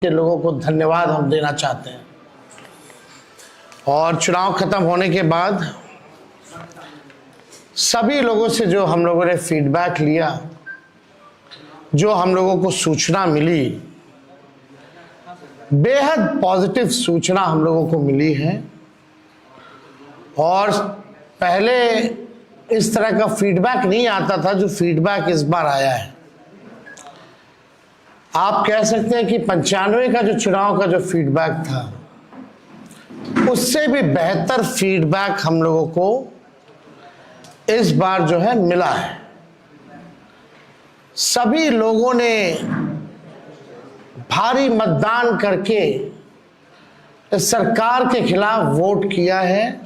के लोगों को धन्यवाद हम देना चाहते हैं। और चुनाव खत्म होने के बाद सभी लोगों से जो हम लोगों ने फीडबैक लिया, जो हम लोगों को सूचना मिली, बेहद पॉजिटिव सूचना हम लोगों को मिली है। और पहले इस तरह का फीडबैक नहीं आता था जो फीडबैक इस बार आया है। आप कह सकते हैं कि 95 का जो चुनाव का जो फीडबैक था, उससे भी बेहतर फीडबैक हम लोगों को इस बार जो है मिला है। सभी लोगों ने भारी मतदान करके इस सरकार के खिलाफ वोट किया है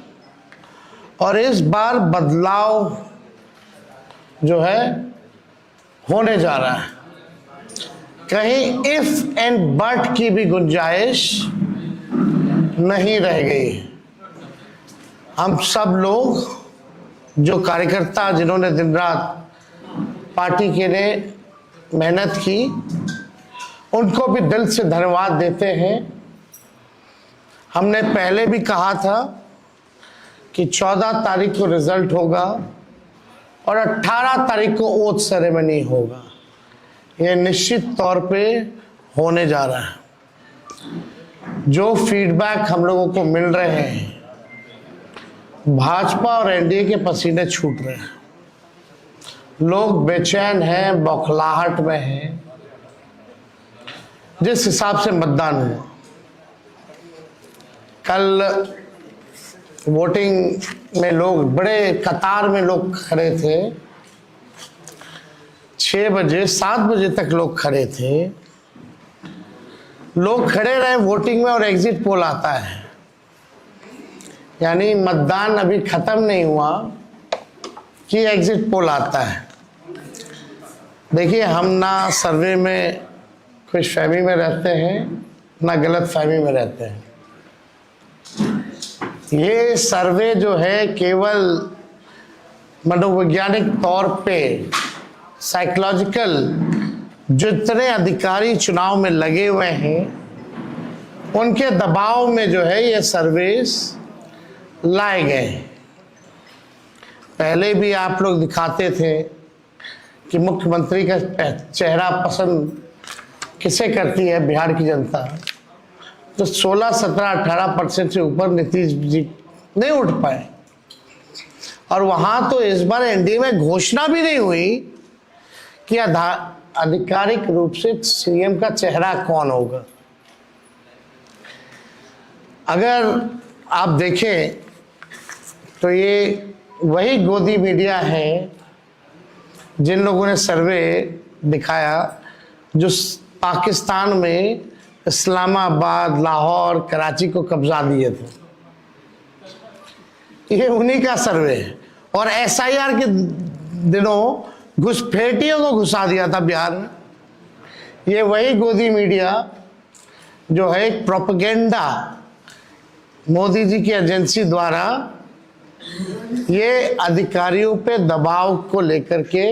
और इस बार बदलाव जो है होने जा रहा है। कहीं इफ एंड बट की भी गुंजाइश नहीं रह गई। हम सब लोग जो कार्यकर्ता जिन्होंने दिन रात पार्टी के लिए मेहनत की, उनको भी दिल से धन्यवाद देते हैं। हमने पहले भी कहा था कि 14 तारीख को रिजल्ट होगा और 18 तारीख को ओथ सेरेमनी होगा। यह निश्चित तौर पे होने जा रहा है। जो फीडबैक हम लोगों को मिल रहे हैं, भाजपा और एनडीए के पसीने छूट रहे हैं। लोग बेचैन हैं, बौखलाहट में हैं। जिस हिसाब से मतदान हुआ, कल वोटिंग में लोग बड़े कतार में लोग खड़े थे। 6 बजे 7 बजे तक लोग खड़े थे। लोग खड़े रहे वोटिंग में और एग्जिट पोल आता है, यानी मतदान अभी खत्म नहीं हुआ कि एग्जिट पोल आता है। देखिए, हम ना सर्वे में खुशफहमी में रहते हैं, ना गलत फहमी में रहते हैं। ये सर्वे जो है केवल मनोवैज्ञानिक तौर पे, साइकोलॉजिकल, जितने अधिकारी चुनाव में लगे हुए हैं उनके दबाव में जो है ये सर्वेस लाए गए। पहले भी आप लोग दिखाते थे कि मुख्यमंत्री का चेहरा पसंद किसे करती है बिहार की जनता, तो 16, 17, 18% से ऊपर नीतीश जी नहीं उठ पाए। और वहां तो इस बार एनडीए में घोषणा भी नहीं हुई कि आधिकारिक रूप से सीएम का चेहरा कौन होगा। अगर आप देखें तो ये वही गोदी मीडिया है जिन लोगों ने सर्वे दिखाया, जो पाकिस्तान में इस्लामाबाद, लाहौर, कराची को कब्जा दिए थे। ये उन्हीं का सर्वे है। और एसआईआर के दिनों घुसपैठियों को घुसा दिया था बिहार में। ये वही गोदी मीडिया जो है एक प्रोपेगेंडा मोदी जी की एजेंसी द्वारा ये अधिकारियों पे दबाव को लेकर के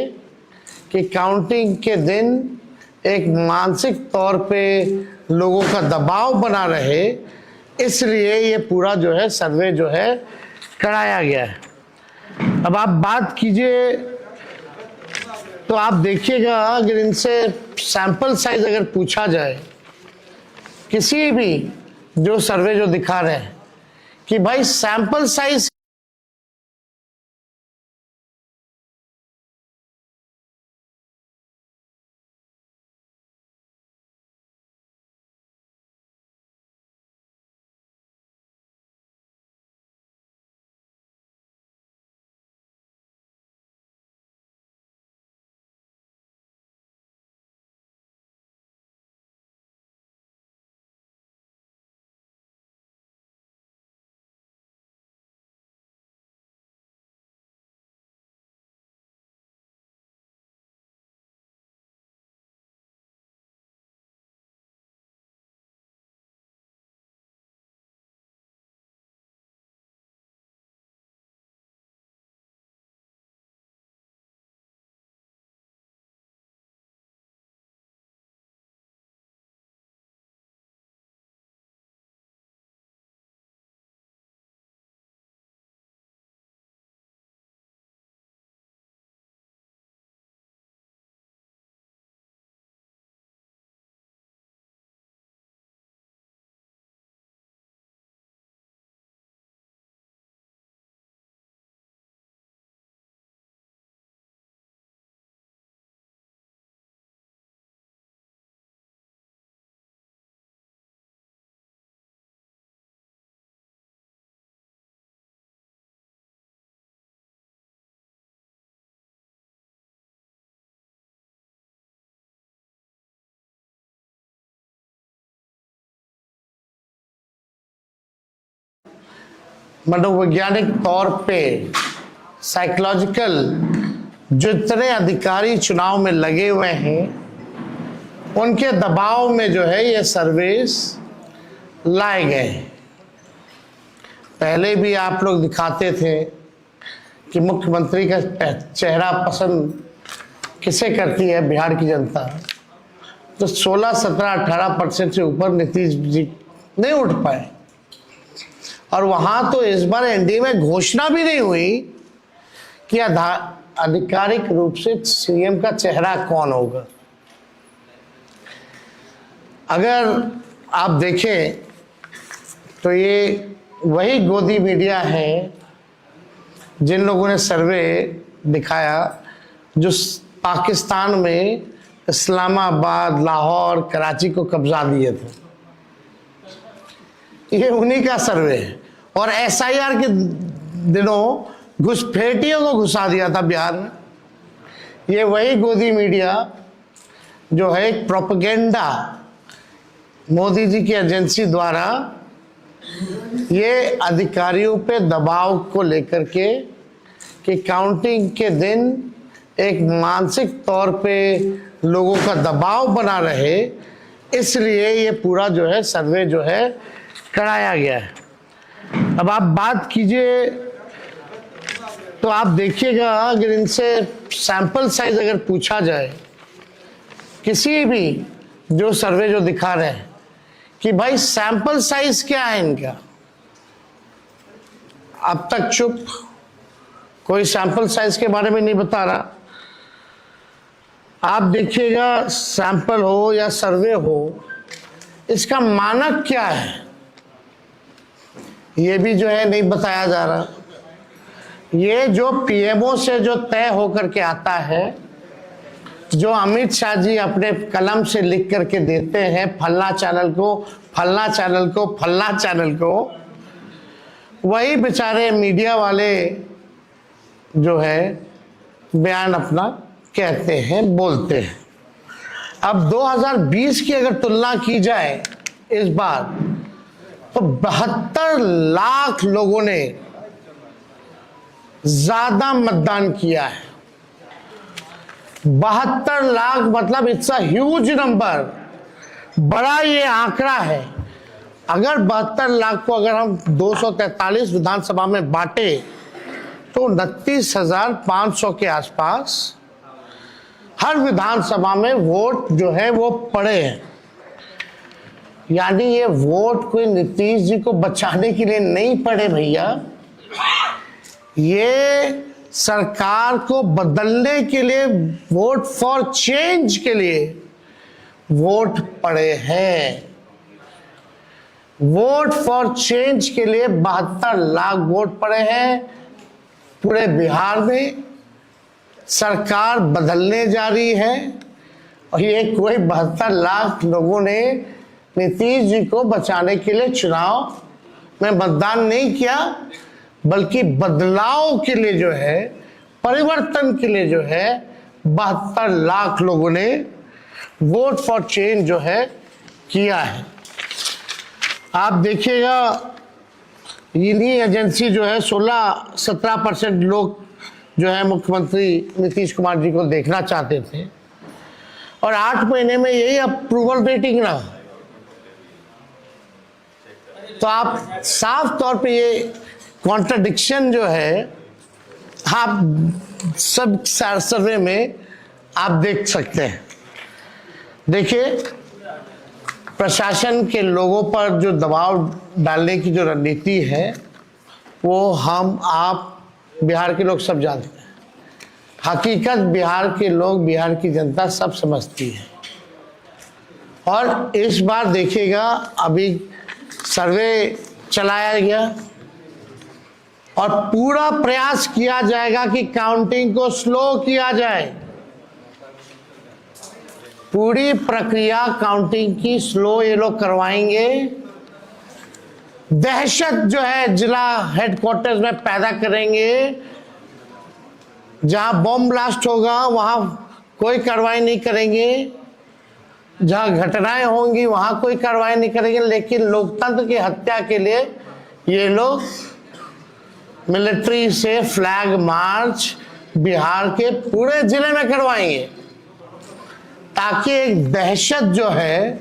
कि काउंटिंग के दिन एक मानसिक तौर पे लोगों का दबाव बना रहे, इसलिए ये पूरा जो है सर्वे जो है कराया गया है। अब आप बात कीजिए तो आप देखिएगा, अगर इनसे सैंपल साइज अगर पूछा जाए, किसी भी जो सर्वे जो दिखा रहे हैं कि भाई सैंपल साइज मनोवैज्ञानिक तौर पे साइकोलॉजिकल जितने अधिकारी चुनाव में लगे हुए हैं उनके दबाव में जो है ये सर्वेस लाए गए। पहले भी आप लोग दिखाते थे कि मुख्यमंत्री का चेहरा पसंद किसे करती है बिहार की जनता, तो 16, 17, 18% से ऊपर नीतीश जी नहीं उठ पाए। और वहां तो इस बार एनडीए में घोषणा भी नहीं हुई कि आधिकारिक रूप से सीएम का चेहरा कौन होगा। अगर आप देखें तो ये वही गोदी मीडिया है जिन लोगों ने सर्वे दिखाया जो पाकिस्तान में इस्लामाबाद, लाहौर, कराची को कब्जा दिए थे। ये उन्हीं का सर्वे है। और एसआईआर के दिनों घुसपैठियों को घुसा दिया था बिहार में। ये वही गोदी मीडिया जो है एक प्रोपेगेंडा मोदी जी की एजेंसी द्वारा ये अधिकारियों पे दबाव को लेकर के कि काउंटिंग के दिन एक मानसिक तौर पे लोगों का दबाव बना रहे, इसलिए ये पूरा जो है सर्वे जो है कराया गया है। अब आप बात कीजिए तो आप देखिएगा अगर इनसे सैंपल साइज अगर पूछा जाए किसी भी जो सर्वे जो दिखा रहे हैं कि भाई सैंपल साइज क्या है इनका, अब तक चुप, कोई सैंपल साइज के बारे में नहीं बता रहा। आप देखिएगा सैंपल हो या सर्वे हो, इसका मानक क्या है ये भी जो है नहीं बताया जा रहा। ये जो पीएमओ से जो तय होकर के आता है, जो अमित शाह जी अपने कलम से लिख करके देते हैं फलना चैनल को, फलना चैनल को, फलना चैनल को, वही बेचारे मीडिया वाले जो है बयान अपना कहते हैं, बोलते हैं। अब 2020 की अगर तुलना की जाए इस बार तो 72 लाख लोगों ने ज्यादा मतदान किया है। 72 लाख मतलब इट्स अ ह्यूज नंबर, बड़ा ये आंकड़ा है। अगर 72 लाख को अगर हम 243 विधानसभा में बांटे तो 29,500 के आसपास हर विधानसभा में वोट जो है वो पड़े हैं। यानी ये वोट कोई नीतीश जी को बचाने के लिए नहीं पड़े भैया, ये सरकार को बदलने के लिए, वोट फॉर चेंज के लिए वोट पड़े हैं। वोट फॉर चेंज के लिए 72 लाख वोट पड़े हैं। पूरे बिहार में सरकार बदलने जा रही है और ये कोई 72 लाख लोगों ने नीतीश जी को बचाने के लिए चुनाव में मतदान नहीं किया, बल्कि बदलाव के लिए जो है, परिवर्तन के लिए जो है 72 लाख लोगों ने वोट फॉर चेंज जो है किया है। आप देखिएगा इन्हीं एजेंसी जो है 16-17% लोग जो है मुख्यमंत्री नीतीश कुमार जी को देखना चाहते थे और 8 महीने में यही अप्रूवल रेटिंग ना, तो आप साफ तौर पे ये कॉन्ट्रडिक्शन जो है आप सब सर्वे में आप देख सकते हैं। देखिए प्रशासन के लोगों पर जो दबाव डालने की जो रणनीति है वो हम आप बिहार के लोग सब जानते हैं। हकीकत बिहार के लोग, बिहार की जनता सब समझती है। और इस बार देखिएगा अभी सर्वे चलाया गया और पूरा प्रयास किया जाएगा कि काउंटिंग को स्लो किया जाए। पूरी प्रक्रिया काउंटिंग की स्लो ये लोग करवाएंगे। दहशत जो है जिला हेडक्वार्टर्स में पैदा करेंगे, जहां बॉम्ब ब्लास्ट होगा वहां कोई कार्रवाई नहीं करेंगे, जहां घटनाएं होंगी वहां कोई कार्रवाई नहीं करेंगे, लेकिन लोकतंत्र की हत्या के लिए ये लोग मिलिट्री से फ्लैग मार्च बिहार के पूरे जिले में करवाएंगे, ताकि एक दहशत जो है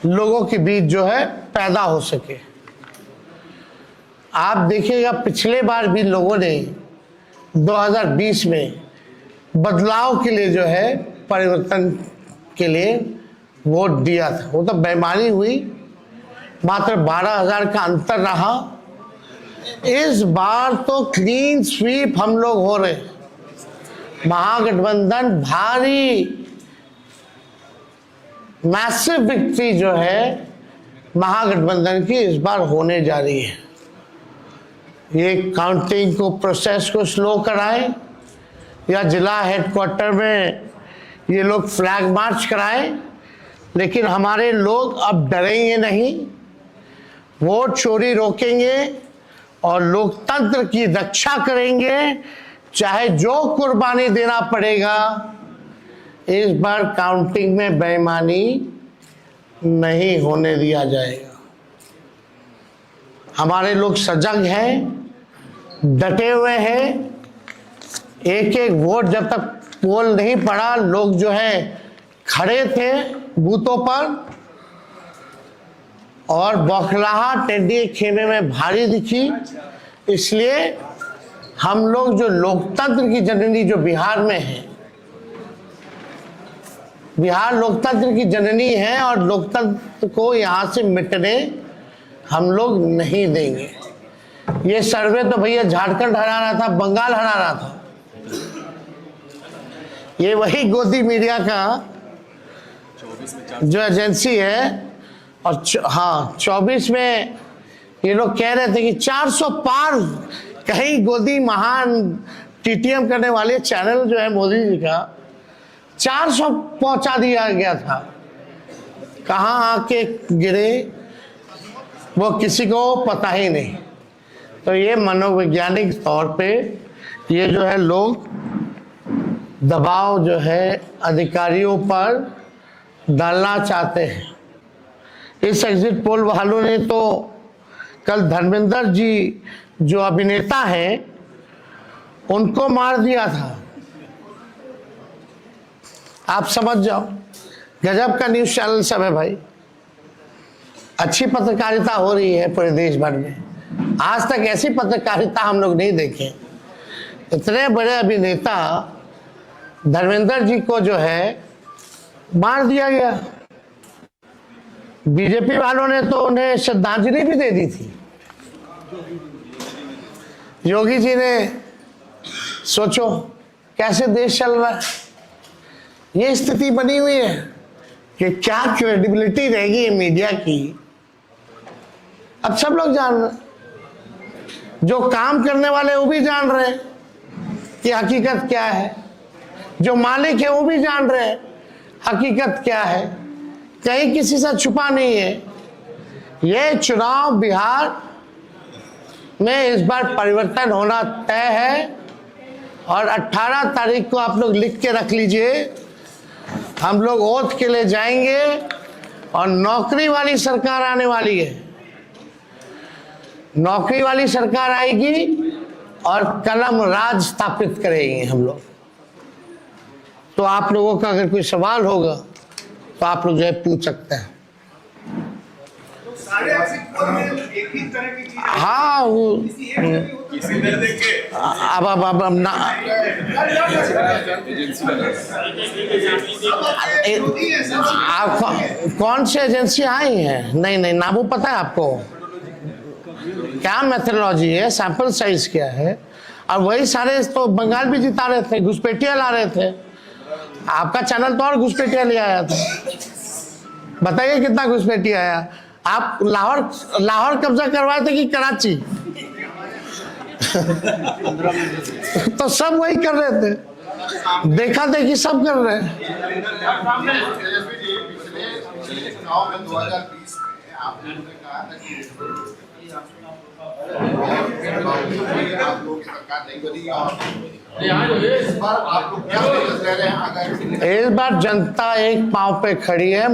लोगों के बीच जो है पैदा हो सके। आप देखिएगा, पिछले बार भी लोगों ने 2020 में बदलाव के लिए जो है, परिवर्तन के लिए वोट दिया था। वो तो बेईमानी हुई, मात्र 12,000 का अंतर रहा। इस बार तो क्लीन स्वीप हम लोग हो रहे, महागठबंधन भारी मैसिव विक्ट्री जो है महागठबंधन की इस बार होने जा रही है। ये काउंटिंग को, प्रोसेस को स्लो कराएं, या जिला हेडक्वार्टर में ये लोग फ्लैग मार्च कराएं, लेकिन हमारे लोग अब डरेंगे नहीं, वोट चोरी रोकेंगे और लोकतंत्र की रक्षा करेंगे, चाहे जो कुर्बानी देना पड़ेगा। इस बार काउंटिंग में बेईमानी नहीं होने दिया जाएगा। हमारे लोग सजग हैं, डटे हुए हैं। एक एक वोट जब तक पोल नहीं पड़ा, लोग जो है खड़े थे बूथों पर, और बौखलाहट एनडीए खेमे में भारी दिखी। इसलिए हम लोग जो लोकतंत्र की जननी जो बिहार में है, बिहार लोकतंत्र की जननी है, और लोकतंत्र को यहाँ से मिटने हम लोग नहीं देंगे। ये सर्वे तो भैया झारखंड हरा रहा था, बंगाल हरा रहा था। ये वही गोदी मीडिया का जो एजेंसी है, और हाँ 24 में ये लोग कह रहे थे कि 400 पार, कहीं गोदी महान टीटीएम करने वाले चैनल जो है मोदी जी का 400 पहुंचा दिया गया था। कहाँ आके गिरे वो किसी को पता ही नहीं। तो ये मनोवैज्ञानिक तौर पे ये जो है लोग दबाव जो है अधिकारियों पर डालना चाहते हैं। इस एग्जिट पोल वालों ने तो कल धर्मेंद्र जी जो अभिनेता हैं उनको मार दिया था। आप समझ जाओ, गजब का न्यूज चैनल सब है भाई। अच्छी पत्रकारिता हो रही है पूरे देश भर में। आज तक ऐसी पत्रकारिता हम लोग नहीं देखे। इतने बड़े अभिनेता धर्मेंद्र जी को जो है मार दिया गया। बीजेपी वालों ने तो उन्हें श्रद्धांजलि भी दे दी थी। योगी जी ने, सोचो कैसे देश चल रहा है। ये स्थिति बनी हुई है कि क्या क्रेडिबिलिटी रहेगी मीडिया की। अब सब लोग जान रहे, जो काम करने वाले वो भी जान रहे कि हकीकत क्या है, जो मालिक है वो भी जान रहे हकीकत क्या है। कहीं किसी से छुपा नहीं है। ये चुनाव बिहार में इस बार परिवर्तन होना तय है, और 18 तारीख को आप लोग लिख के रख लीजिए, हम लोग ओथ के लिए जाएंगे और नौकरी वाली सरकार आने वाली है। नौकरी वाली सरकार आएगी और कलम राज स्थापित करेंगे हम लोग। तो आप लोगों का अगर कोई सवाल होगा तो आप लोग जो है पूछ सकते हैं। हाँ वो अब ना आप कौन सी एजेंसी आई हैं? नहीं नामू पता है आपको? क्या मेथोडोलॉजी है, सैंपल साइज क्या है? और वही सारे तो बंगाल भी जिता रहे थे, घुसपैठिया ला रहे थे। आपका चैनल तो और घुसपैठिया ले आया था। बताइए कितना घुसपैठिया आया? आप लाहौर कब्जा करवाए थे कि कराची? तो सब वही कर रहे थे, देखा देखी सब कर रहे हैं। इस बार जनता एक पांव पे खड़ी है।